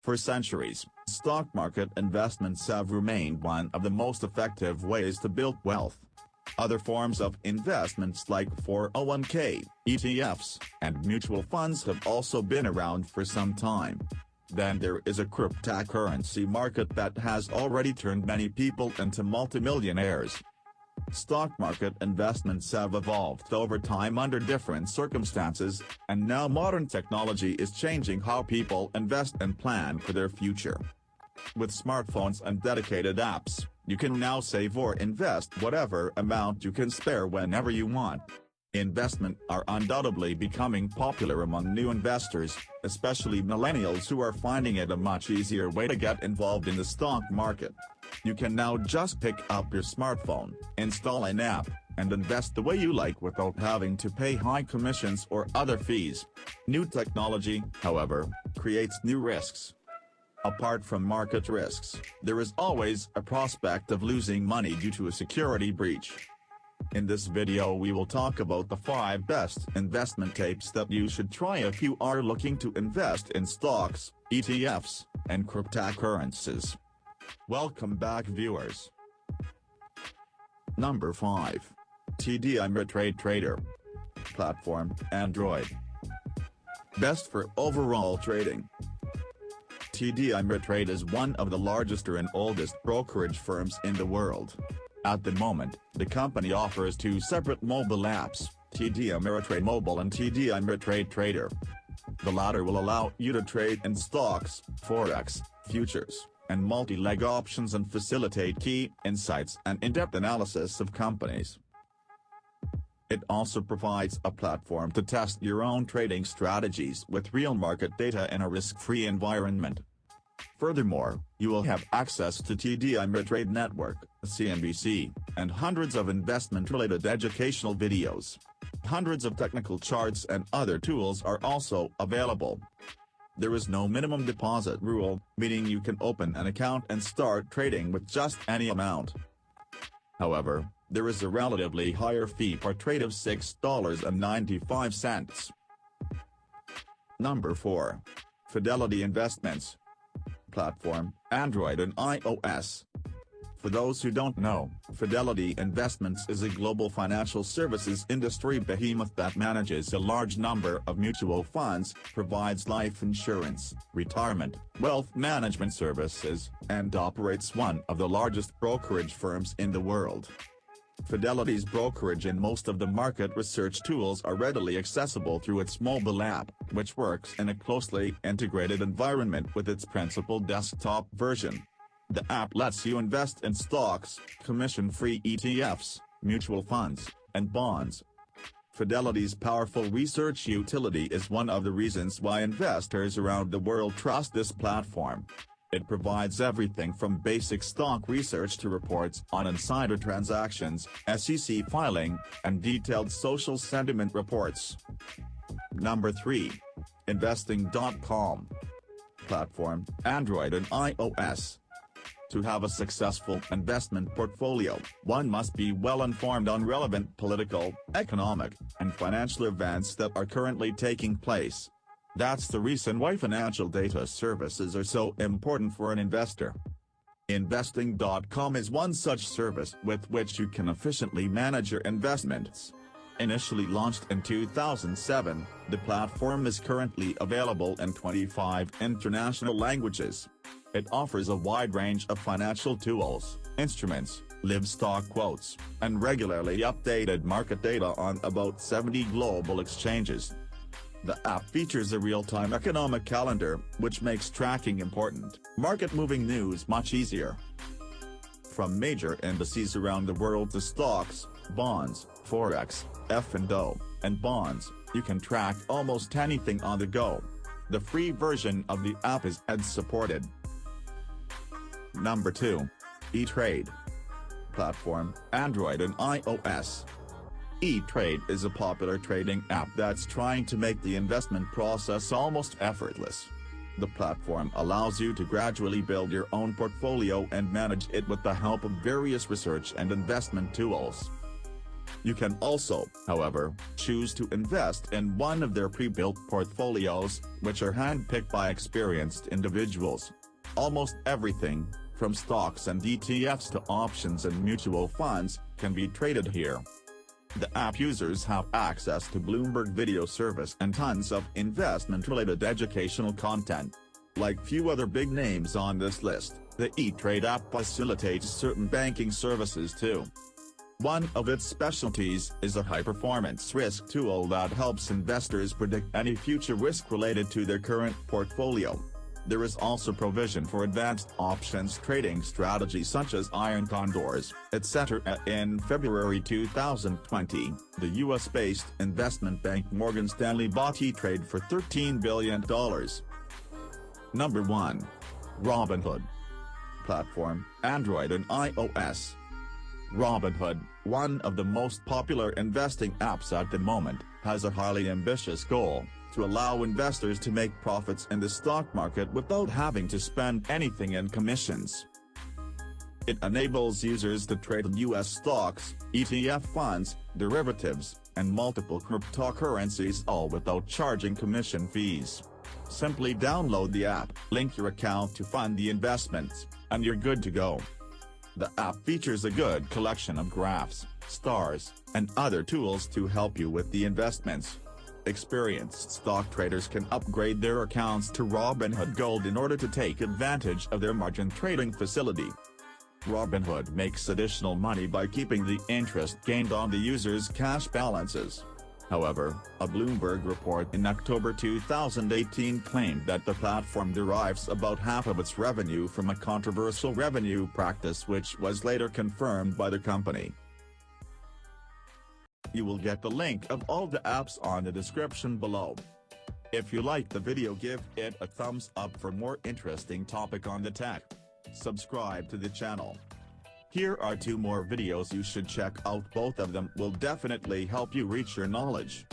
For centuries, stock market investments have remained one of the most effective ways to build wealth. Other forms of investments like 401k, ETFs, and mutual funds have also been around for some time. Then there is a cryptocurrency market that has already turned many people into multimillionaires. Stock market investments have evolved over time under different circumstances, and now modern technology is changing how people invest and plan for their future. With smartphones and dedicated apps, you can now save or invest whatever amount you can spare whenever you want. Investments are undoubtedly becoming popular among new investors, especially millennials who are finding it a much easier way to get involved in the stock market. You can now just pick up your smartphone, install an app, and invest the way you like without having to pay high commissions or other fees. New technology, however, creates new risks. Apart from market risks, there is always a prospect of losing money due to a security breach. In this video we will talk about the 5 best investment tips that you should try if you are looking to invest in stocks, ETFs, and cryptocurrencies. Welcome back viewers. Number 5. TD Ameritrade Trader. Platform, Android. Best for overall trading. TD Ameritrade is one of the largest and oldest brokerage firms in the world. At the moment, the company offers 2 separate mobile apps, TD Ameritrade Mobile and TD Ameritrade Trader. The latter will allow you to trade in stocks, forex, futures, and multi-leg options and facilitate key insights and in-depth analysis of companies. It also provides a platform to test your own trading strategies with real market data in a risk-free environment. Furthermore, you will have access to TD Ameritrade Network, CNBC, and hundreds of investment-related educational videos. Hundreds of technical charts and other tools are also available. There is no minimum deposit rule, meaning you can open an account and start trading with just any amount. However, there is a relatively higher fee per trade of $6.95. Number 4. Fidelity Investments. Platform, Android and iOS. For those who don't know, Fidelity Investments is a global financial services industry behemoth that manages a large number of mutual funds, provides life insurance, retirement, wealth management services, and operates one of the largest brokerage firms in the world. Fidelity's brokerage and most of the market research tools are readily accessible through its mobile app, which works in a closely integrated environment with its principal desktop version. The app lets you invest in stocks, commission-free ETFs, mutual funds, and bonds. Fidelity's powerful research utility is one of the reasons why investors around the world trust this platform. It provides everything from basic stock research to reports on insider transactions, SEC filing, and detailed social sentiment reports. Number 3. Investing.com. Platform, Android and iOS. To have a successful investment portfolio, one must be well informed on relevant political, economic, and financial events that are currently taking place. That's the reason why financial data services are so important for an investor. Investing.com is one such service with which you can efficiently manage your investments. Initially launched in 2007, the platform is currently available in 25 international languages. It offers a wide range of financial tools, instruments, live stock quotes, and regularly updated market data on about 70 global exchanges. The app features a real-time economic calendar, which makes tracking important, market-moving news much easier. From major indices around the world to stocks, bonds, forex, F&O, and bonds, you can track almost anything on the go. The free version of the app is ad-supported. Number 2. E-Trade. Platform, Android and iOS. E-Trade is a popular trading app that's trying to make the investment process almost effortless. The platform allows you to gradually build your own portfolio and manage it with the help of various research and investment tools. You can also, however, choose to invest in one of their pre-built portfolios, which are hand-picked by experienced individuals. Almost everything, from stocks and ETFs to options and mutual funds, can be traded here. The app users have access to Bloomberg video service and tons of investment-related educational content. Like few other big names on this list, the E-Trade app facilitates certain banking services too. One of its specialties is a high-performance risk tool that helps investors predict any future risk related to their current portfolio. There is also provision for advanced options trading strategies such as iron condors, etc. In February 2020, the US-based investment bank Morgan Stanley bought E-Trade for $13 billion. Number 1. Robinhood. Platform, Android and iOS. Robinhood, one of the most popular investing apps at the moment, has a highly ambitious goal: to allow investors to make profits in the stock market without having to spend anything in commissions. It enables users to trade in US stocks, ETF funds, derivatives, and multiple cryptocurrencies, all without charging commission fees. Simply download the app, link your account to fund the investments, and you're good to go. The app features a good collection of graphs, stars, and other tools to help you with the investments. Experienced stock traders can upgrade their accounts to Robinhood Gold in order to take advantage of their margin trading facility. Robinhood makes additional money by keeping the interest gained on the users' cash balances. However, a Bloomberg report in October 2018 claimed that the platform derives about half of its revenue from a controversial revenue practice, which was later confirmed by the company. You will get the link of all the apps on the description below. If you liked the video, give it a thumbs up for more interesting topic on the tech. Subscribe to the channel. Here are 2 more videos you should check out. Both of them will definitely help you reach your knowledge.